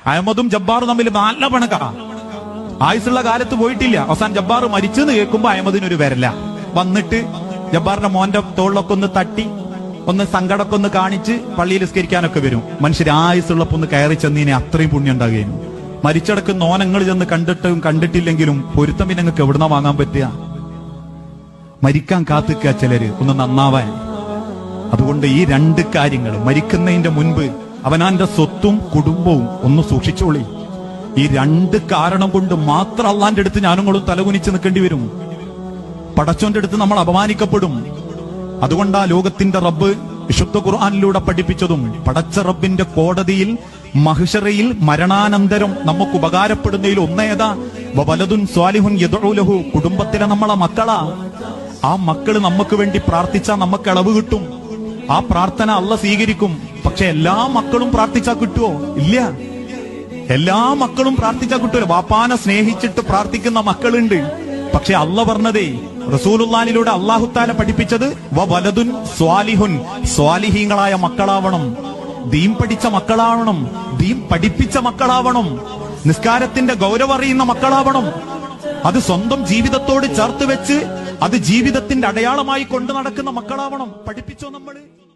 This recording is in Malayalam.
അഹമ്മദും ജബ്ബാറും തമ്മിൽ നല്ല പണക്ക. ആയുസുള്ള കാലത്ത് പോയിട്ടില്ല. അവസാനം ജബ്ബാർ മരിച്ചെന്ന് കേൾക്കുമ്പോ അഹമ്മദിനൊരു വരല വന്നിട്ട് ജബ്ബാറിന്റെ മോന്റെ തോളിലൊക്കെ ഒന്ന് തട്ടി ഒന്ന് സങ്കടമൊക്കെ ഒന്ന് കാണിച്ച് പള്ളിയിൽ നിസ്കരിക്കാനൊക്കെ വരും. മനുഷ്യർ ആയുസുള്ളപ്പോ ഒന്ന് കയറി ചെന്നീനെ അത്രയും പുണ്യം ഉണ്ടാകുകയും. മരിച്ചടക്കുന്ന ഓനങ്ങൾ ചെന്ന് കണ്ടിട്ടും കണ്ടിട്ടില്ലെങ്കിലും പൊരുത്തം പിന്നെ നിങ്ങൾക്ക് എവിടുന്ന വാങ്ങാൻ പറ്റുക? മരിക്കാൻ കാത്തിക്കുക ചിലര് ഒന്ന് നന്നാവാൻ. അതുകൊണ്ട് ഈ രണ്ട് കാര്യങ്ങൾ മരിക്കുന്നതിന്റെ മുൻപ് അവനാന്റെ സ്വത്തും കുടുംബവും ഒന്ന് സൂക്ഷിച്ചോളി. ഈ രണ്ട് കാരണം കൊണ്ട് മാത്രം അള്ളാന്റെ അടുത്ത് ഞാനുങ്ങളും തലകുനിച്ച് നിൽക്കേണ്ടി വരും. പടച്ചോന്റെ അടുത്ത് നമ്മൾ അപമാനിക്കപ്പെടും. അതുകൊണ്ടാ ലോകത്തിന്റെ റബ്ബ് വിശുദ്ധ ഖുർആനിലൂടെ പഠിപ്പിച്ചതും പടച്ച റബ്ബിന്റെ കോടതിയിൽ മഹ്ശറയിൽ മരണാനന്തരം നമുക്ക് ഉപകാരപ്പെടുന്നതിൽ ഒന്നേതാ? വലതുൻ സ്വാലിഹുൻ യദ്ഉ ലഹു. കുടുംബത്തിലെ നമ്മളെ മക്കളാ. ആ മക്കള് നമുക്ക് വേണ്ടി പ്രാർത്ഥിച്ചാൽ നമുക്ക് ഇളവ് കിട്ടും. ആ പ്രാർത്ഥന അള്ള സ്വീകരിക്കും. പക്ഷെ എല്ലാ മക്കളും പ്രാർത്ഥിച്ചാൽ കിട്ടുമോ? ഇല്ല. എല്ലാ മക്കളും പ്രാർത്ഥിച്ചാൽ കിട്ടൂല. വാപ്പാനെ സ്നേഹിച്ചിട്ട് പ്രാർത്ഥിക്കുന്ന മക്കളുണ്ട്. പക്ഷെ അള്ള പറഞ്ഞതേ റസൂലുള്ളാഹിലൂടെ അല്ലാഹു തആല പഠിപ്പിച്ചത് വലതുൻ സ്വാലിഹുൻ, സ്വാലിഹീങ്ങളായ മക്കളാവണം, ദീൻ പഠിച്ച മക്കളാവണം, ദീൻ പഠിപ്പിച്ച മക്കളാവണം, നിസ്കാരത്തിന്റെ ഗൗരവം അറിയുന്ന മക്കളാവണം. അത് സ്വന്തം ജീവിതത്തോട് ചേർത്ത് വെച്ച് അത് ജീവിതത്തിന്റെ അടയാളമായി കൊണ്ടു നടക്കുന്ന മക്കളാവണം. പഠിപ്പിച്ചോ നമ്മള്?